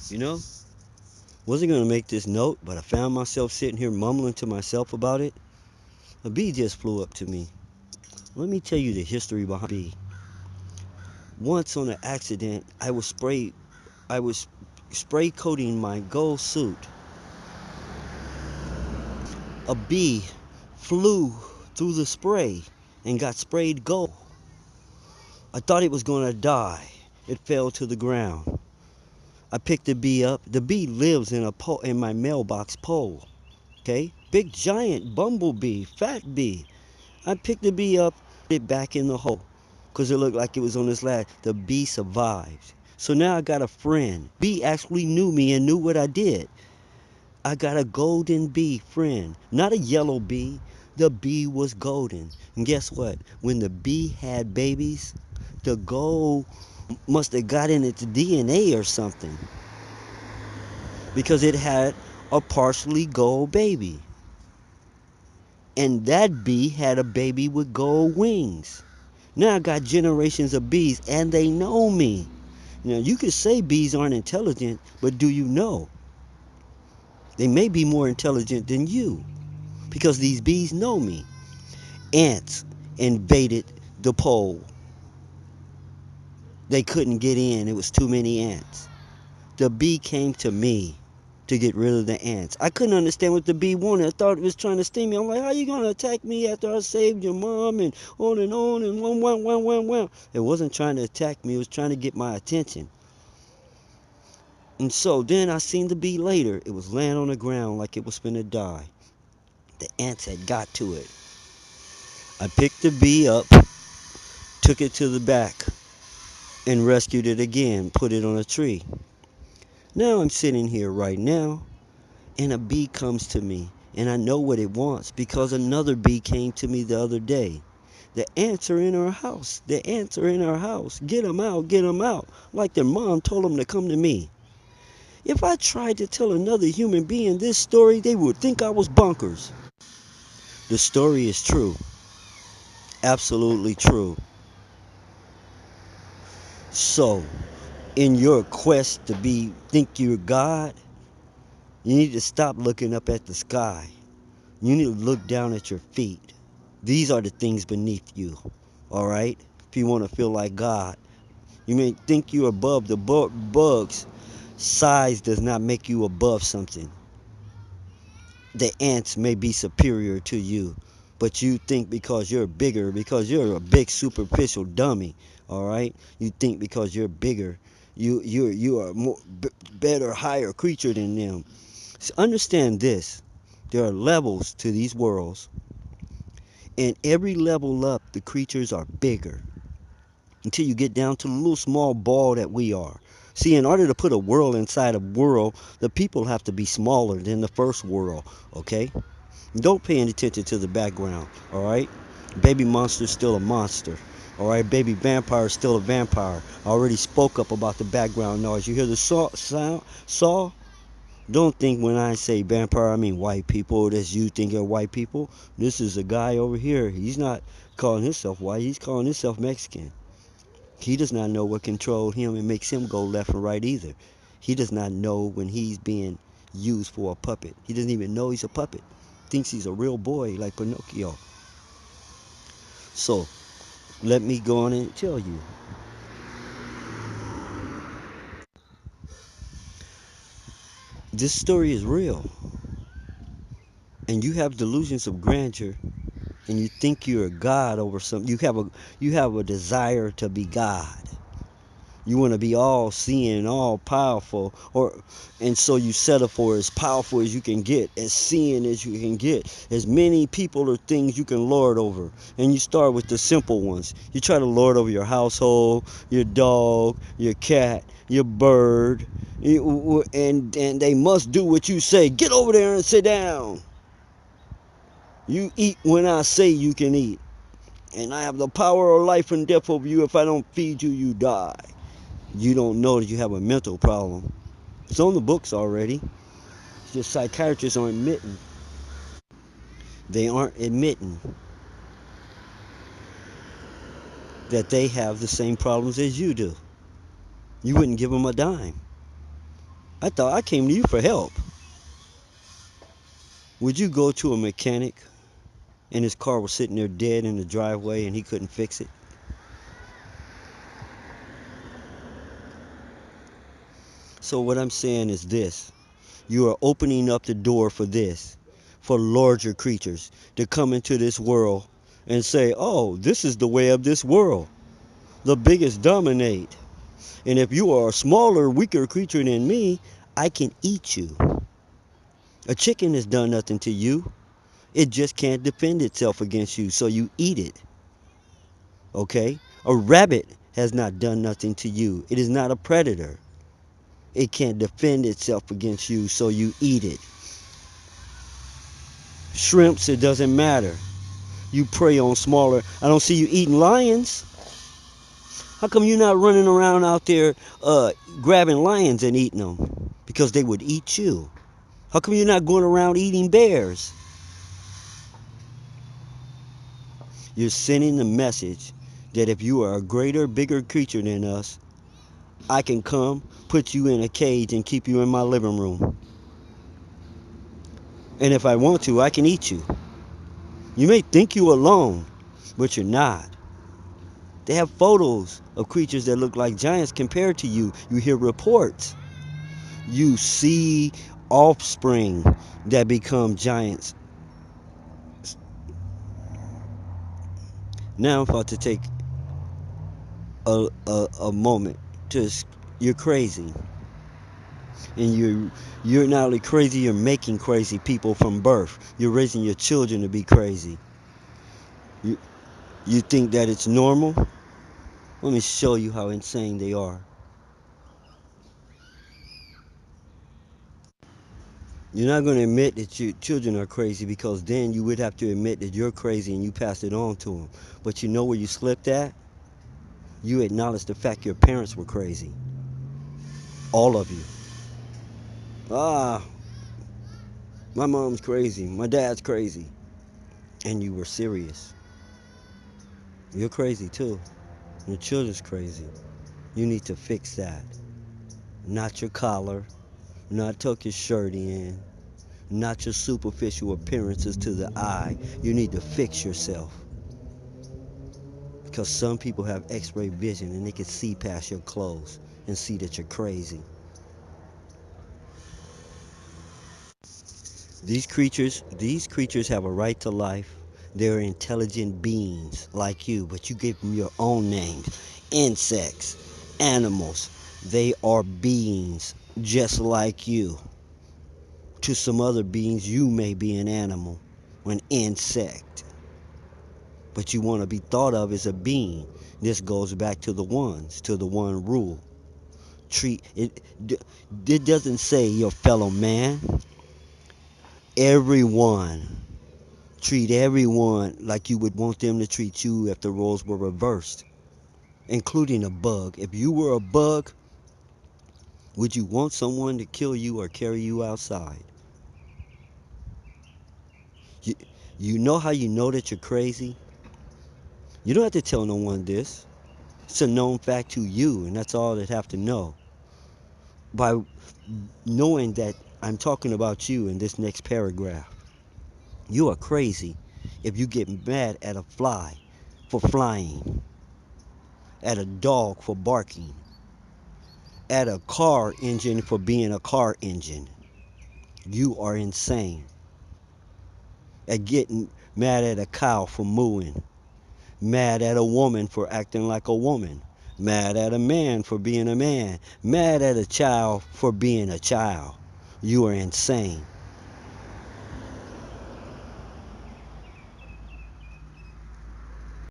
You know, wasn't gonna make this note, but I found myself sitting here mumbling to myself about it. A bee just flew up to me. Let me tell you the history behind the bee. Once on an accident, I was spray coating my gold suit. A bee flew through the spray and got sprayed gold. I thought it was gonna die. It fell to the ground. I picked the bee up. The bee lives in my mailbox pole. Okay? Big giant bumblebee, fat bee. I picked the bee up, put it back in the hole because it looked like it was on its last. The bee survived. So now I got a friend. Bee actually knew me and knew what I did. I got a golden bee friend, not a yellow bee. The bee was golden. And guess what? When the bee had babies, the gold must have got in its DNA or something because it had a partially gold baby. And that bee had a baby with gold wings. Now I got generations of bees and they know me. Now you could say bees aren't intelligent, but do you know? They may be more intelligent than you because these bees know me. Ants invaded the pole. They couldn't get in, it was too many ants. The bee came to me to get rid of the ants. I couldn't understand what the bee wanted. I thought it was trying to sting me. I'm like, how you gonna attack me after I saved your mom and on and on and one, one, one, one, one. It wasn't trying to attack me, it was trying to get my attention. And so then I seen the bee later. It was laying on the ground like it was finna die. The ants had got to it. I picked the bee up, took it to the back, and rescued it again, put it on a tree. Now I'm sitting here right now, and a bee comes to me, and I know what it wants because another bee came to me the other day. The ants are in our house. The ants are in our house. Get them out, get them out. Like their mom told them to come to me. If I tried to tell another human being this story, they would think I was bonkers. The story is true. Absolutely true. So, in your quest to think you're God, you need to stop looking up at the sky. You need to look down at your feet. These are the things beneath you. All right? If you want to feel like God, you may think you're above the bugs. Size does not make you above something. The ants may be superior to you, but you think because you're bigger, because you're a big superficial dummy, all right? You think because you're bigger, you are more better, higher creature than them. So understand this: there are levels to these worlds, and every level up, the creatures are bigger until you get down to the little small ball that we are. See, in order to put a world inside a world, the people have to be smaller than the first world, okay? Don't pay any attention to the background, all right? Baby monster's still a monster, all right? Baby vampire is still a vampire. I already spoke up about the background noise. You hear the sound? Saw? Don't think when I say vampire, I mean white people. That's you thinking white people. This is a guy over here. He's not calling himself white. He's calling himself Mexican. He does not know what controlled him and makes him go left and right either. He does not know when he's being used for a puppet. He doesn't even know he's a puppet. Thinks he's a real boy like Pinocchio. So let me go on and tell you. This story is real. And you have delusions of grandeur and you think you're a god over something. You have a desire to be God. You want to be all seeing, all powerful, and so you settle for as powerful as you can get, as seeing as you can get, as many people or things you can lord over. And you start with the simple ones. You try to lord over your household, your dog, your cat, your bird, and they must do what you say. Get over there and sit down. You eat when I say you can eat. And I have the power of life and death over you. If I don't feed you, you die. You don't know that you have a mental problem. It's on the books already. It's just psychiatrists aren't admitting. They aren't admitting that they have the same problems as you do. You wouldn't give them a dime. I thought I came to you for help. Would you go to a mechanic and his car was sitting there dead in the driveway and he couldn't fix it? So what I'm saying is this. You are opening up the door for this, for larger creatures to come into this world and say, oh, this is the way of this world. The biggest dominate. And if you are a smaller, weaker creature than me, I can eat you. A chicken has done nothing to you. It just can't defend itself against you, so you eat it. Okay? A rabbit has not done nothing to you. It is not a predator. It can't defend itself against you, so you eat it. Shrimps, it doesn't matter. You prey on smaller. I don't see you eating lions. How come you're not running around out there grabbing lions and eating them? Because they would eat you. How come you're not going around eating bears? You're sending the message that if you are a greater, bigger creature than us, I can come, put you in a cage, and keep you in my living room. And if I want to, I can eat you. You may think you're alone, but you're not. They have photos of creatures that look like giants compared to you. You hear reports. You see offspring that become giants. Now I'm about to take a moment to, you're crazy. And you're not only crazy, you're making crazy people from birth. You're raising your children to be crazy. You, you think that it's normal? Let me show you how insane they are. You're not going to admit that your children are crazy, because then you would have to admit that you're crazy and you passed it on to them. But you know where you slipped at? You acknowledge the fact your parents were crazy. All of you. Ah, my mom's crazy. My dad's crazy. And you were serious. You're crazy too. Your children's crazy. You need to fix that. Not your collar, not tuck your shirt in, not your superficial appearances to the eye. You need to fix yourself. Because some people have x-ray vision and they can see past your clothes and see that you're crazy. These creatures have a right to life. They're intelligent beings like you, but you give them your own names. Insects, animals, they are beings just like you. To some other beings, you may be an animal, an insect, but you want to be thought of as a being. This goes back to the ones, to the one rule. Treat it. It doesn't say your fellow man. Everyone. Treat everyone like you would want them to treat you if the roles were reversed, including a bug. If you were a bug, would you want someone to kill you or carry you outside? You, you know how you know that you're crazy? You don't have to tell no one this. It's a known fact to you, and that's all they have to know. By knowing that I'm talking about you in this next paragraph. You are crazy if you get mad at a fly for flying, at a dog for barking, at a car engine for being a car engine. You are insane. At getting mad at a cow for mooing, mad at a woman for acting like a woman, mad at a man for being a man, mad at a child for being a child. You are insane.